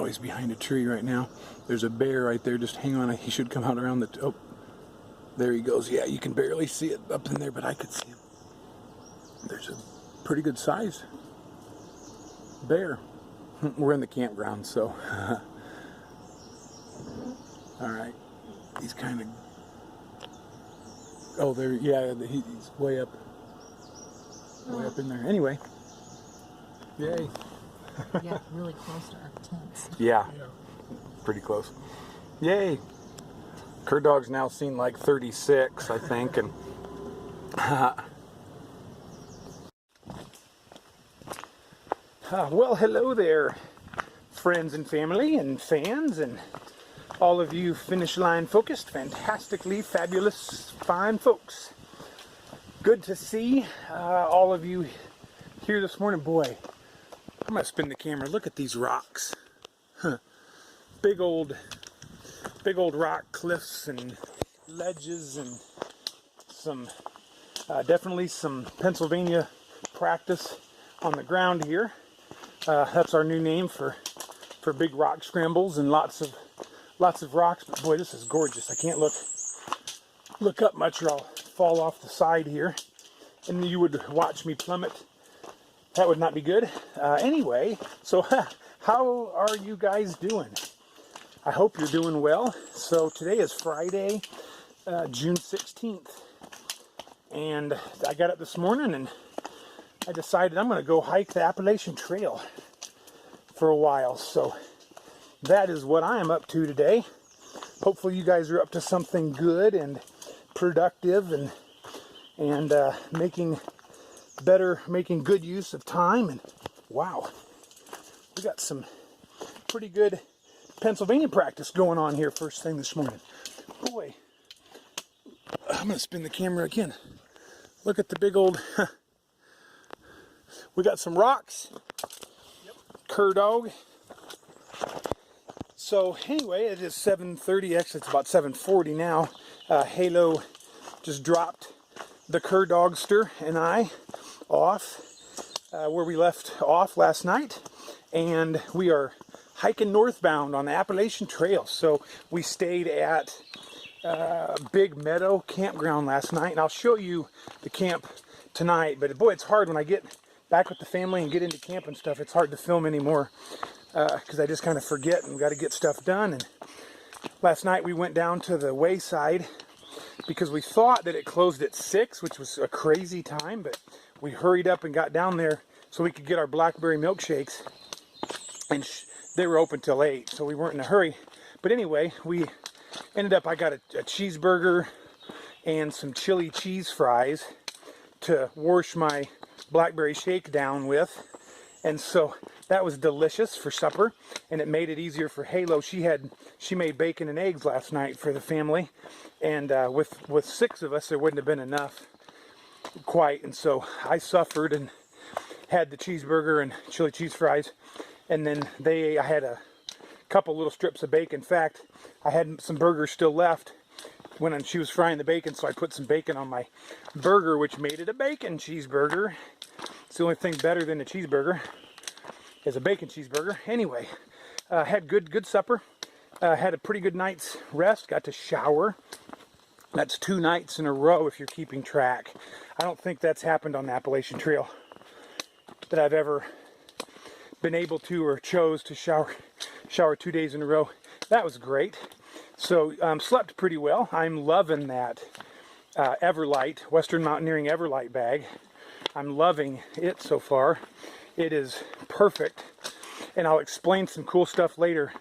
Oh, he's behind a tree right now. There's a bear right there. Just hang on. He should come out around the... Oh, there he goes. Yeah, you can barely see it up in there, but I could see him. There's a pretty good size bear. We're in the campground, so... Alright. He's kind of... Oh, there... Yeah, he's way up. Way up in there. Anyway. Yay. Yeah, really close to our tents. Yeah. Pretty close. Yay. Cur Dog's now seen like 36, I think, and... well, hello there, friends and family and fans and all of you finish line focused, fantastically fabulous, fine folks. Good to see all of you here this morning. Boy, I'm going to spin the camera. Look at these rocks. Huh. Big old rock cliffs and ledges and some, definitely some Pennsylvania practice on the ground here. That's our new name for big rock scrambles and lots of rocks. But boy, this is gorgeous. I can't look up much or I'll fall off the side here, and you would watch me plummet. That would not be good. Anyway, so how are you guys doing? I hope you're doing well. So today is Friday, June 16th, and I got up this morning and I decided I'm going to go hike the Appalachian Trail for a while. So that is what I am up to today. Hopefully you guys are up to something good and productive and making good use of time. And wow, we got some pretty good Pennsylvania practice going on here first thing this morning. Boy, I'm going to spin the camera again. Look at the big old... We got some rocks. Yep. Cur Dog. So anyway, it is 7:30. Actually, it's about 7:40 now. Halo just dropped the Cur Dogster and I off where we left off last night, and we are hiking northbound on the Appalachian Trail. So we stayed at Big Meadow Campground last night, and I'll show you the camp tonight. But boy, it's hard when I get back with the family and get into camp and stuff. It's hard to film anymore because I just kind of forget and got to get stuff done. And last night we went down to the wayside because we thought that it closed at 6, which was a crazy time, but we hurried up and got down there so we could get our blackberry milkshakes, and they were open till 8, so we weren't in a hurry. But anyway, we ended up, I got a cheeseburger and some chili cheese fries to wash my blackberry shake down with, and so that was delicious for supper, and it made it easier for Halo. She made bacon and eggs last night for the family, and with 6 of us there wouldn't have been enough quite, and so I suffered and had the cheeseburger and chili cheese fries, and then I had a couple little strips of bacon. In fact, I had some burgers still left when she was frying the bacon, so I put some bacon on my burger, which made it a bacon cheeseburger. It's the only thing better than a cheeseburger is a bacon cheeseburger. Anyway, had good supper. Had a pretty good night's rest. Got to shower. That's 2 nights in a row if you're keeping track. I don't think that's happened on the Appalachian Trail that I've ever been able to or chose to shower 2 days in a row. That was great. So slept pretty well. I'm loving that Everlight, Western Mountaineering Everlight bag. I'm loving it so far. It is perfect, and I'll explain some cool stuff later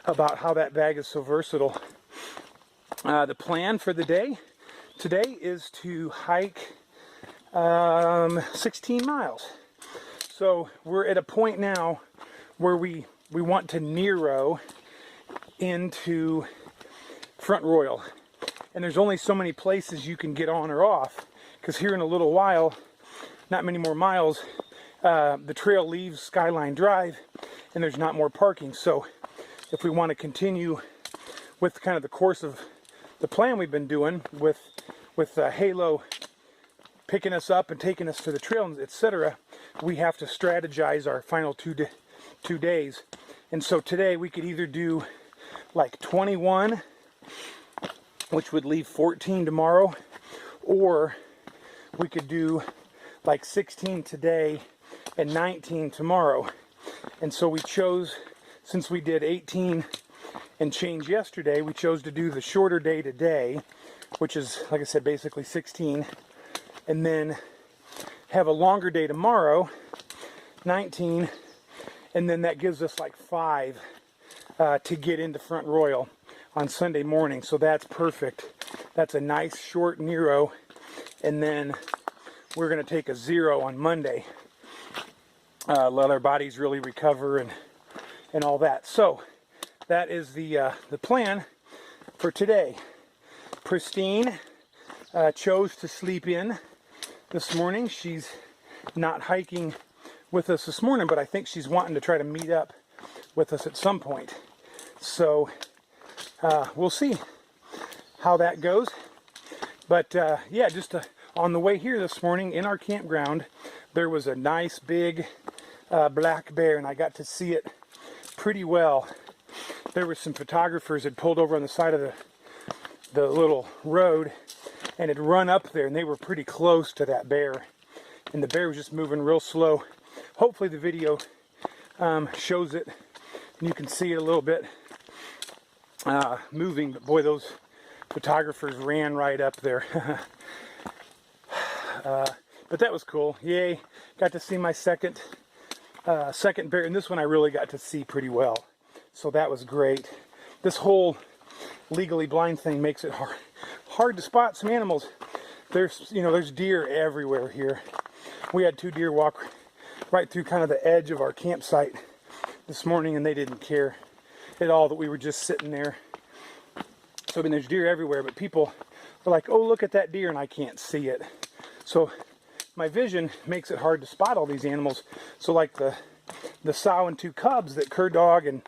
about how that bag is so versatile. The plan for the day today is to hike 16 miles. So we're at a point now where we want to Nero into Front Royal, and there's only so many places you can get on or off, because here in a little while, not many more miles, the trail leaves Skyline Drive and there's not more parking. So if we want to continue with kind of the course of the plan we've been doing with Halo picking us up and taking us to the trail, etc., we have to strategize our final two days. And so today we could either do like 21, which would leave 14 tomorrow, or we could do like 16 today and 19 tomorrow. And so we chose, since we did 18 and change yesterday, we chose to do the shorter day today, which is, like I said, basically 16, and then have a longer day tomorrow, 19, and then that gives us like 5 to get into Front Royal on Sunday morning. So that's perfect. That's a nice short Nero, and then we're going to take a 0 on Monday. Let our bodies really recover and all that. So that is the plan for today. Pristine chose to sleep in this morning. She's not hiking with us this morning, but I think she's wanting to try to meet up with us at some point. So we'll see how that goes. But yeah, just on the way here this morning in our campground, there was a nice big black bear, and I got to see it pretty well. There were some photographers had pulled over on the side of the little road and had run up there, and they were pretty close to that bear, and the bear was just moving real slow. Hopefully the video shows it and you can see it a little bit moving, but boy, those photographers ran right up there. But that was cool. Yay, got to see my second bear, and this one I really got to see pretty well, so that was great. This whole legally blind thing makes it hard to spot some animals. There's deer everywhere here. We had 2 deer walk right through kind of the edge of our campsite this morning, and they didn't care at all that we were just sitting there. So I mean, there's deer everywhere, but people are like, oh, look at that deer, and I can't see it. So my vision makes it hard to spot all these animals. So like the sow and 2 cubs that Cur Dog and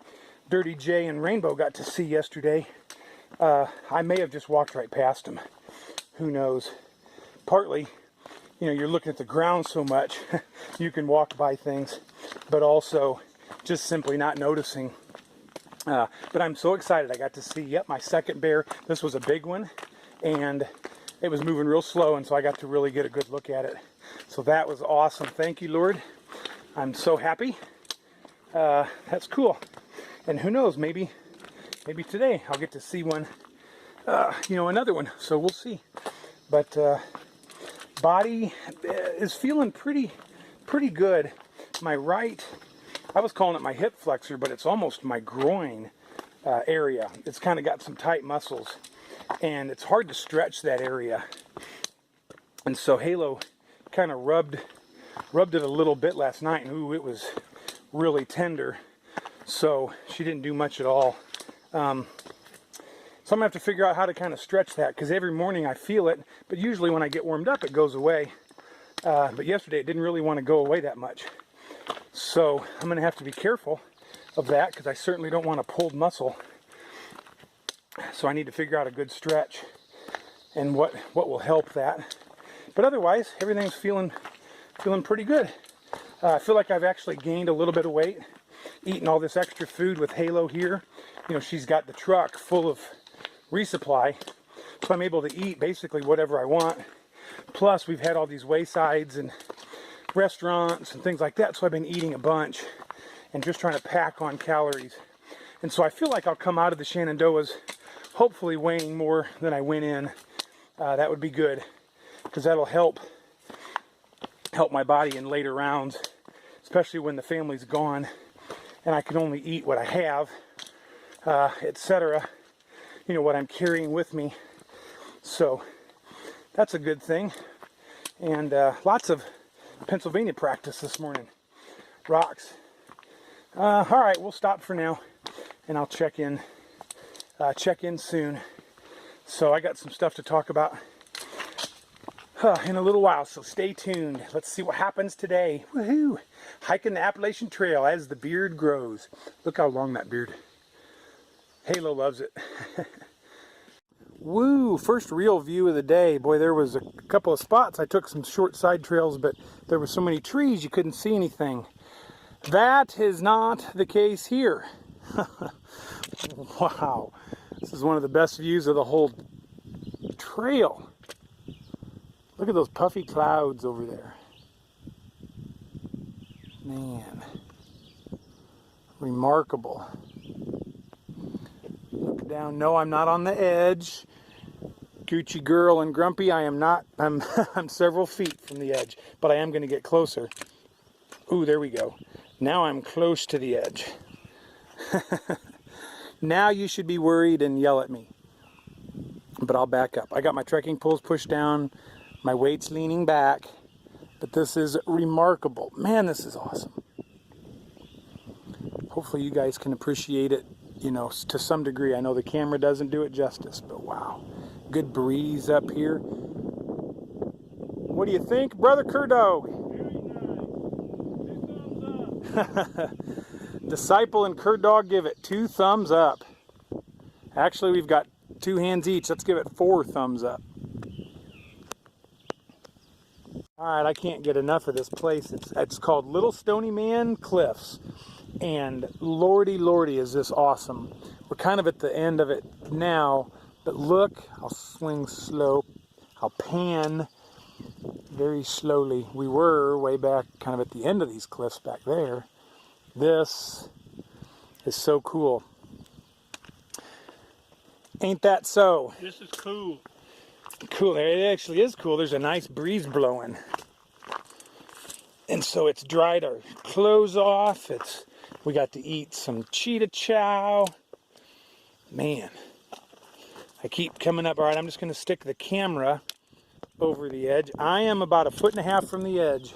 Dirty J and Rainbow got to see yesterday, I may have just walked right past them. Who knows? Partly, you're looking at the ground so much, you can walk by things, but also just simply not noticing. But I'm so excited. I got to see, my second bear. This was a big one, and it was moving real slow, and so I got to really get a good look at it. So that was awesome. Thank you, Lord. I'm so happy. That's cool. And who knows, maybe today I'll get to see one, another one. So we'll see. But body is feeling pretty good. My right, I was calling it my hip flexor, but it's almost my groin area. It's kind of got some tight muscles, and it's hard to stretch that area. And so Halo kind of rubbed it a little bit last night, and ooh, it was really tender. So she didn't do much at all. So I'm gonna have to figure out how to kind of stretch that, because every morning I feel it, but usually when I get warmed up it goes away. But yesterday it didn't really want to go away that much. So I'm gonna have to be careful of that, because I certainly don't want a pulled muscle. So I need to figure out a good stretch and what will help that. But otherwise, everything's feeling pretty good. I feel like I've actually gained a little bit of weight eating all this extra food with Halo here. She's got the truck full of resupply, so I'm able to eat basically whatever I want. Plus, we've had all these waysides and restaurants and things like that, so I've been eating a bunch and just trying to pack on calories. And so I feel like I'll come out of the Shenandoahs hopefully weighing more than I went in. That would be good, because that'll help my body in later rounds, especially when the family's gone and I can only eat what I have, etc. What I'm carrying with me. So that's a good thing. And lots of Pennsylvania practice this morning. Rocks. All right, we'll stop for now, and I'll check in soon. So I got some stuff to talk about in a little while, so stay tuned. Let's see what happens today. Woohoo! Hiking the Appalachian Trail as the beard grows. Look how long that beard. Halo loves it. Woo! First real view of the day. Boy, there was a couple of spots. I took some short side trails, but there were so many trees you couldn't see anything. That is not the case here. Wow, this is one of the best views of the whole trail. Look at those puffy clouds over there. Man, remarkable. Look down. No, I'm not on the edge. Gucci girl and grumpy, I am not. I'm several feet from the edge, but I am going to get closer. Ooh, there we go. Now I'm close to the edge. Now you should be worried and yell at me. But I'll back up. I got my trekking poles pushed down, my weight's leaning back, but this is remarkable. Man, this is awesome. Hopefully you guys can appreciate it, you know, to some degree. I know the camera doesn't do it justice, but wow. Good breeze up here. What do you think, brother Cur Dog? Disciple and Cur Dog give it 2 thumbs up. Actually, we've got 2 hands each. Let's give it 4 thumbs up. All right, I can't get enough of this place. It's called Little Stony Man Cliffs. And lordy, lordy, is this awesome. We're kind of at the end of it now, but look, I'll swing slow. I'll pan very slowly. We were way back kind of at the end of these cliffs back there. This is so cool. Ain't that so? This is cool. Cool. It actually is cool. There's a nice breeze blowing. And so it's dried our clothes off. We got to eat some cheetah chow. Man, I keep coming up. All right, I'm just going to stick the camera over the edge. I am about 1.5 feet from the edge.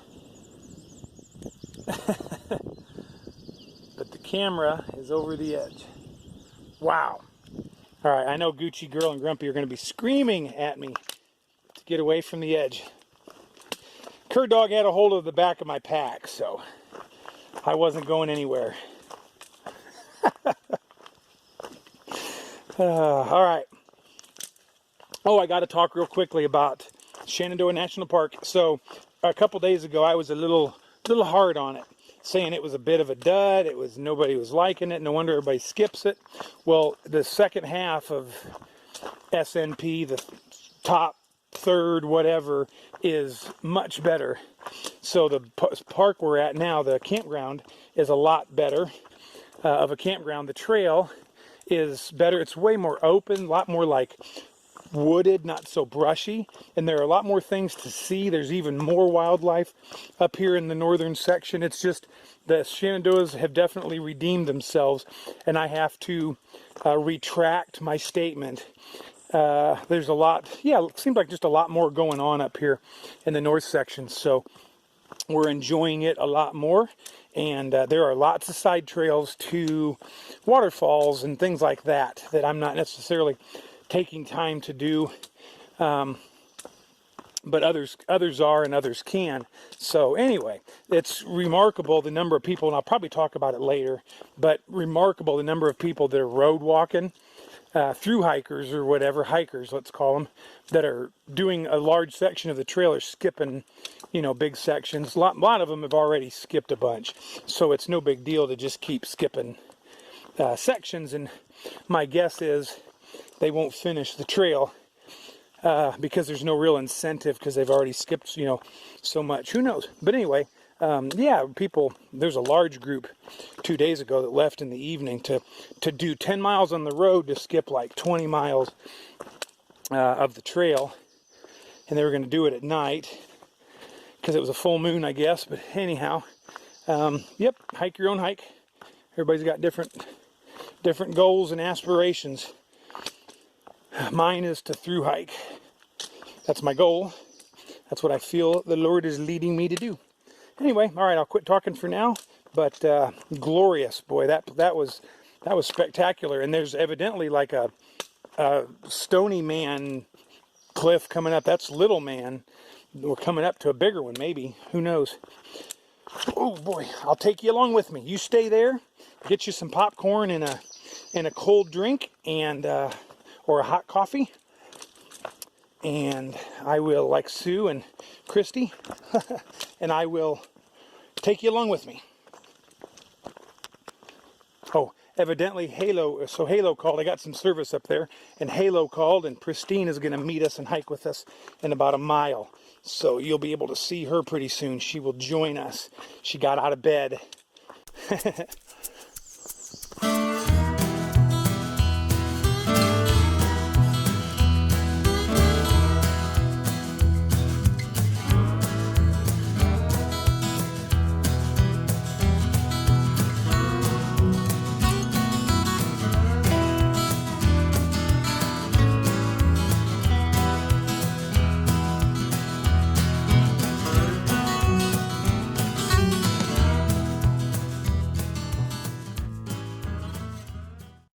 But the camera is over the edge. Wow. All right, I know Gucci Girl and Grumpy are going to be screaming at me to get away from the edge. Cur Dog had a hold of the back of my pack, so I wasn't going anywhere. All right. Oh, I got to talk real quickly about Shenandoah National Park. So a couple days ago, I was a little hard on it, saying it was a bit of a dud. Nobody was liking it. No wonder everybody skips it. Well, the second half of SNP, the top third, whatever, is much better. So the park we're at now, the campground, is a lot better of a campground. The trail is better. It's way more open, a lot more like wooded, not so brushy, and there are a lot more things to see. There's even more wildlife up here in the northern section. It's just the Shenandoahs have definitely redeemed themselves, and I have to retract my statement. There's a lot, yeah, it seems like just a lot more going on up here in the north section, so we're enjoying it a lot more. And there are lots of side trails to waterfalls and things like that I'm not necessarily taking time to do, but others are and others can. So anyway, it's remarkable the number of people, and I'll probably talk about it later, but remarkable the number of people that are road walking, through hikers or whatever, hikers let's call them, that are doing a large section of the trail or skipping, you know, big sections. A lot of them have already skipped a bunch, so it's no big deal to just keep skipping sections. And my guess is they won't finish the trail because there's no real incentive, because they've already skipped, you know, so much. Who knows? But anyway, yeah, there's a large group 2 days ago that left in the evening to do 10 miles on the road to skip like 20 miles of the trail. And they were going to do it at night because it was a full moon, I guess. But anyhow, yep, hike your own hike. Everybody's got different goals and aspirations. Mine is to through hike. That's my goal. That's what I feel the Lord is leading me to do. Anyway, all right, I'll quit talking for now. But glorious, boy, that was spectacular. And there's evidently like a Stony Man cliff coming up. That's Little Man. We're coming up to a bigger one, maybe. Who knows? Oh boy, I'll take you along with me. You stay there. Get you some popcorn and a cold drink and or a hot coffee. And I will, like Sue and Christy, and I will take you along with me. evidently Halo called. I got some service up there, and Halo called, and Pristine is going to meet us and hike with us in about a mile. So you'll be able to see her pretty soon. She will join us. She got out of bed.